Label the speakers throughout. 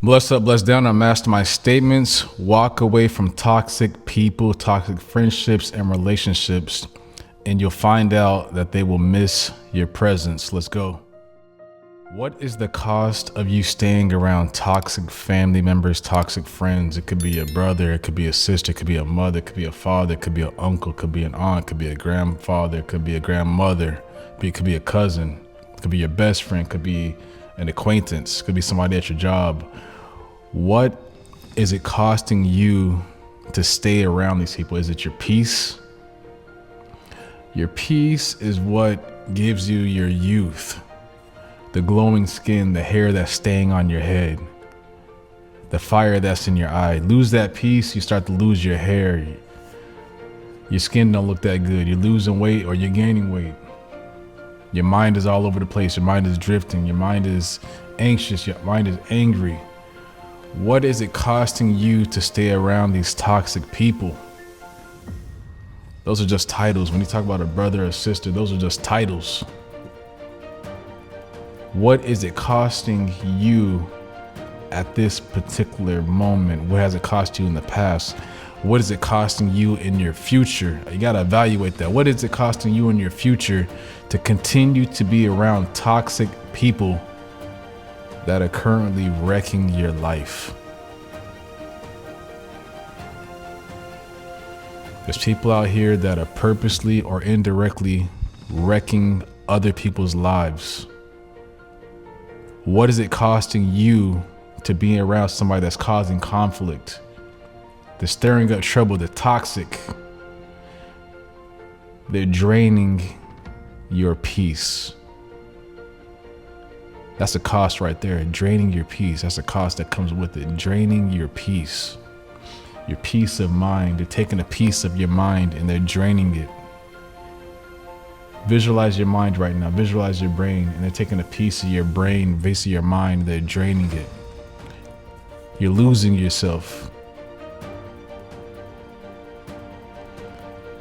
Speaker 1: Bless up, bless down on Mastermind Statements. Walk away from toxic people, toxic friendships, and relationships, and you'll find out that they will miss your presence. Let's go. What is the cost of you staying around toxic family members, toxic friends? It could be a brother, it could be a sister, it could be a mother, it could be a father, it could be an uncle, it could be an aunt, it could be a grandfather, it could be a grandmother, it could be a cousin, it could be your best friend, it could be an acquaintance, it could be somebody at your job. What is it costing you to stay around these people? Is it your peace? Your peace is what gives you your youth, the glowing skin, the hair that's staying on your head, the fire that's in your eye. Lose that peace, you start to lose your hair. Your skin don't look that good. You're losing weight or you're gaining weight. Your mind is all over the place. Your mind is drifting. Your mind is anxious. Your mind is angry. What is it costing you to stay around these toxic people? Those are just titles. When you talk about a brother or sister, those are just titles. What is it costing you at this particular moment? What has it cost you in the past? What is it costing you in your future? You got to evaluate that. What is it costing you in your future to continue to be around toxic people that are currently wrecking your life? There's people out here that are purposely or indirectly wrecking other people's lives. What is it costing you to be around somebody that's causing conflict? They're stirring up trouble, they're toxic. They're draining your peace. That's a cost right there, draining your peace. That's a cost that comes with it, draining your peace of mind. They're taking a piece of your mind and they're draining it. Visualize your mind right now, visualize your brain, and they're taking a piece of your brain, piece of your mind, they're draining it. You're losing yourself.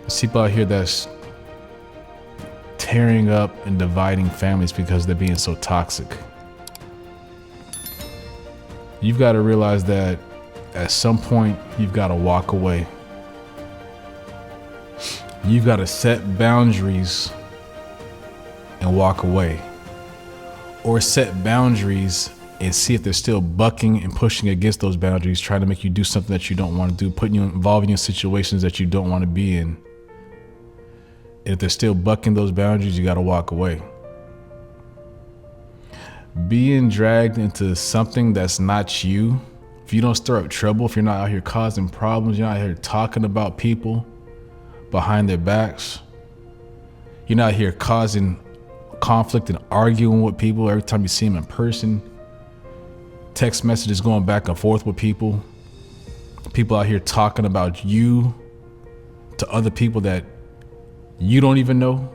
Speaker 1: There's people out here that's tearing up and dividing families because they're being so toxic. You've got to realize that at some point, you've got to walk away. You've got to set boundaries and walk away. Or set boundaries and see if they're still bucking and pushing against those boundaries, trying to make you do something that you don't want to do, involving you in situations that you don't want to be in. And if they're still bucking those boundaries, you got to walk away. Being dragged into something that's not you, if you don't stir up trouble, if you're not out here causing problems, you're not out here talking about people behind their backs, you're not here causing conflict and arguing with people every time you see them in person, text messages going back and forth with people out here talking about you to other people that you don't even know.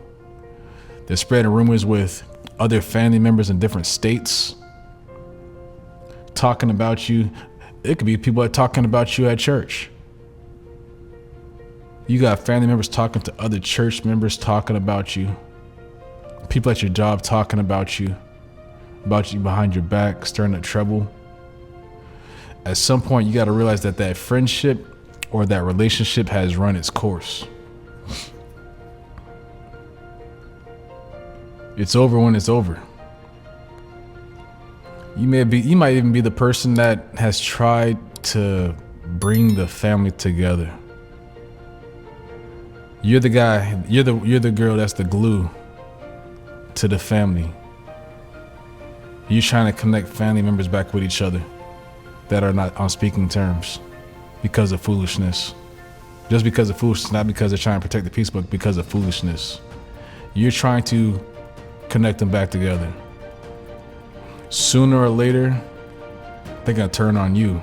Speaker 1: They're spreading rumors with other family members in different states, talking about you. It could be people that are talking about you at church. You got family members talking to other church members talking about you. People at your job talking about you behind your back, stirring up trouble. At some point, you got to realize that friendship or that relationship has run its course. It's over when it's over. You might even be the person that has tried to bring the family together. You're the guy, you're the girl that's the glue to the family. You're trying to connect family members back with each other that are not on speaking terms because of foolishness. Just because of foolishness, not because they're trying to protect the peace, but because of foolishness. You're trying to connect them back together. Sooner or later, they're gonna turn on you,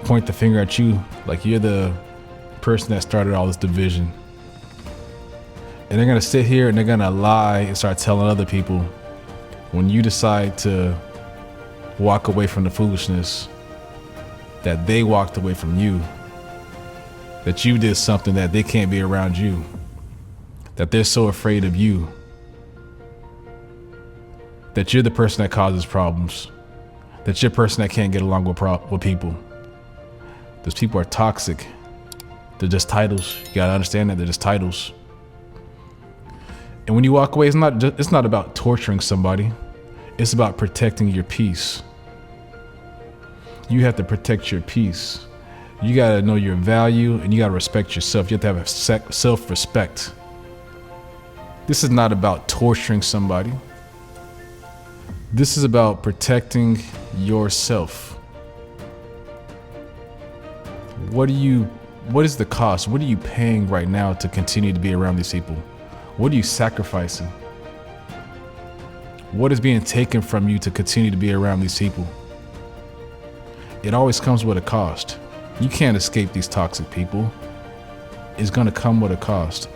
Speaker 1: point the finger at you like you're the person that started all this division. And they're gonna sit here and they're gonna lie and start telling other people when you decide to walk away from the foolishness that they walked away from you, that you did something that they can't be around you, that they're so afraid of you, that you're the person that causes problems, that you're a person that can't get along with people. Those people are toxic. They're just titles. You gotta understand that they're just titles. And when you walk away, it's not about torturing somebody. It's about protecting your peace. You have to protect your peace. You gotta know your value, and you gotta respect yourself. You have to have a self-respect. This is not about torturing somebody. This is about protecting yourself. What is the cost? What are you paying right now to continue to be around these people? What are you sacrificing? What is being taken from you to continue to be around these people? It always comes with a cost. You can't escape these toxic people. It's gonna come with a cost.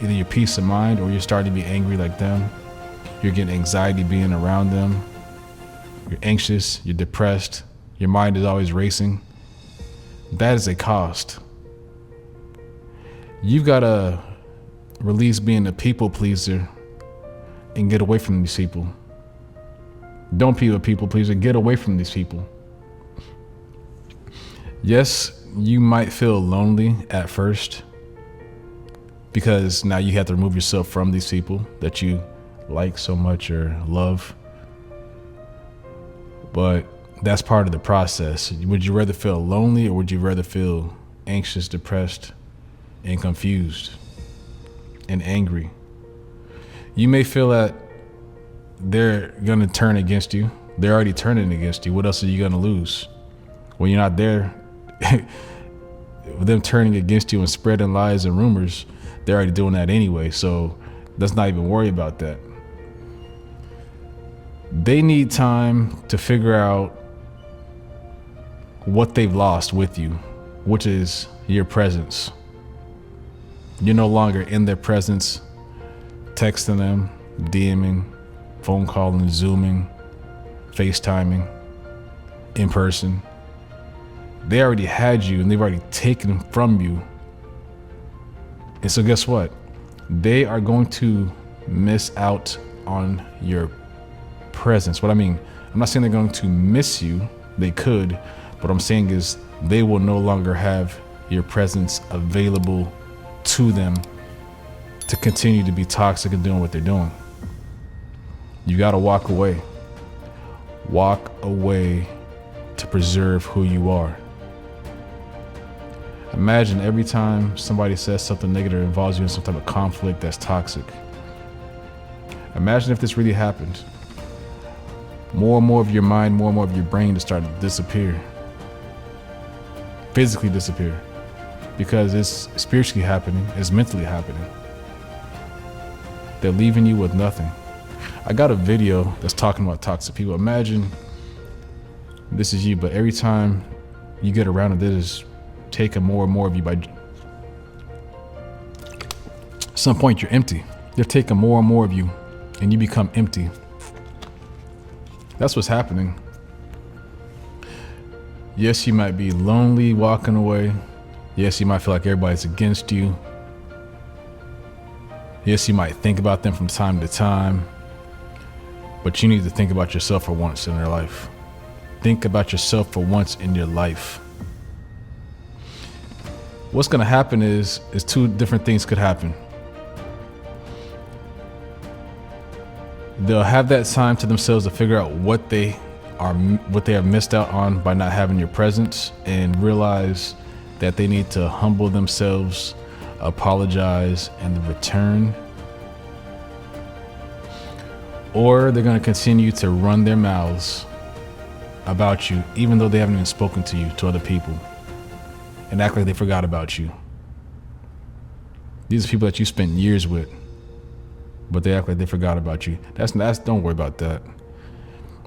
Speaker 1: Either your peace of mind, or you're starting to be angry like them. You're getting anxiety being around them. You're anxious, you're depressed. Your mind is always racing. That is a cost. You've gotta release being a people pleaser and get away from these people. Don't be a people pleaser, get away from these people. Yes, you might feel lonely at first because now you have to remove yourself from these people that you like so much or love. But that's part of the process. Would you rather feel lonely, or would you rather feel anxious, depressed, and confused and angry? You may feel that they're gonna turn against you. They're already turning against you. What else are you gonna lose? When you're not there, them turning against you and spreading lies and rumors, they're already doing that anyway. So let's not even worry about that. They need time to figure out what they've lost with you, which is your presence. You're no longer in their presence, texting them, DMing, phone calling, Zooming, FaceTiming, in person. They already had you, and they've already taken from you. And so guess what? They are going to miss out on your presence. What I mean, I'm not saying they're going to miss you. They could. What I'm saying is they will no longer have your presence available to them to continue to be toxic and doing what they're doing. You got to walk away. Walk away to preserve who you are. Imagine every time somebody says something negative or involves you in some type of conflict that's toxic. Imagine if this really happened. More and more of your mind, more and more of your brain to start to disappear. Physically disappear. Because it's spiritually happening, it's mentally happening. They're leaving you with nothing. I got a video that's talking about toxic people. Imagine this is you, but every time you get around it, they just taking more and more of you. By some point, you're empty. They're taking more and more of you, and you become empty. That's what's happening. Yes, you might be lonely walking away. Yes, you might feel like everybody's against you. Yes, you might think about them from time to time, but you need to think about yourself for once in your life. Think about yourself for once in your life. What's going to happen is two different things could happen. They'll have that time to themselves to figure out what they have missed out on by not having your presence, and realize that they need to humble themselves, apologize, and return. Or they're going to continue to run their mouths about you, even though they haven't even spoken to you, to other people, and act like they forgot about you. These are people that you spent years with, but they act like they forgot about you. Don't worry about that.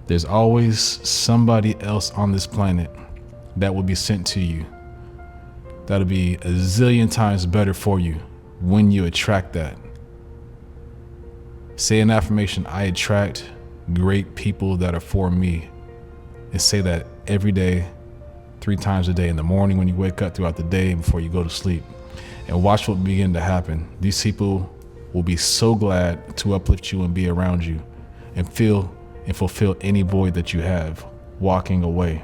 Speaker 1: There's always somebody else on this planet that will be sent to you. That'll be a zillion times better for you when you attract that. Say an affirmation: I attract great people that are for me. And say that every day, 3 times a day, in the morning, when you wake up, throughout the day, and before you go to sleep. And watch what begin to happen. These people will be so glad to uplift you and be around you and feel and fulfill any void that you have. walking away.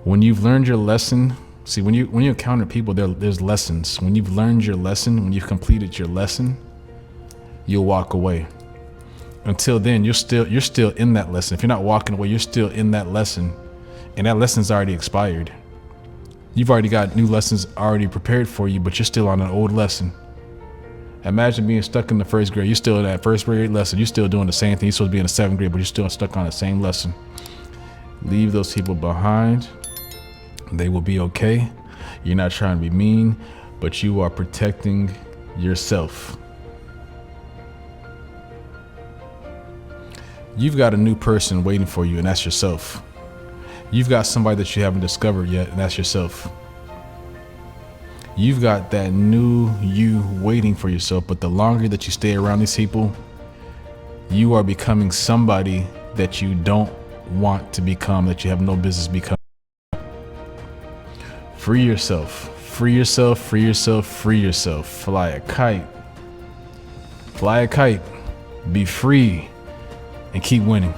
Speaker 1: When you've learned your lesson, see, when you encounter people, there's lessons. When you've learned your lesson, when you've completed your lesson, you'll walk away. Until then, you're still in that lesson. If you're not walking away, you're still in that lesson, and that lesson's already expired. You've already got new lessons already prepared for you, but you're still on an old lesson. Imagine being stuck in the first grade. You're still in that first grade lesson. You're still doing the same thing. You're supposed to be in the seventh grade, but you're still stuck on the same lesson. Leave those people behind. They will be okay. You're not trying to be mean, but you are protecting yourself. You've got a new person waiting for you, and that's yourself. You've got somebody that you haven't discovered yet, and that's yourself. You've got that new you waiting for yourself, but the longer that you stay around these people, you are becoming somebody that you don't want to become, that you have no business becoming. Free yourself, free yourself, free yourself, free yourself. Fly a kite. Fly a kite. Be free and keep winning.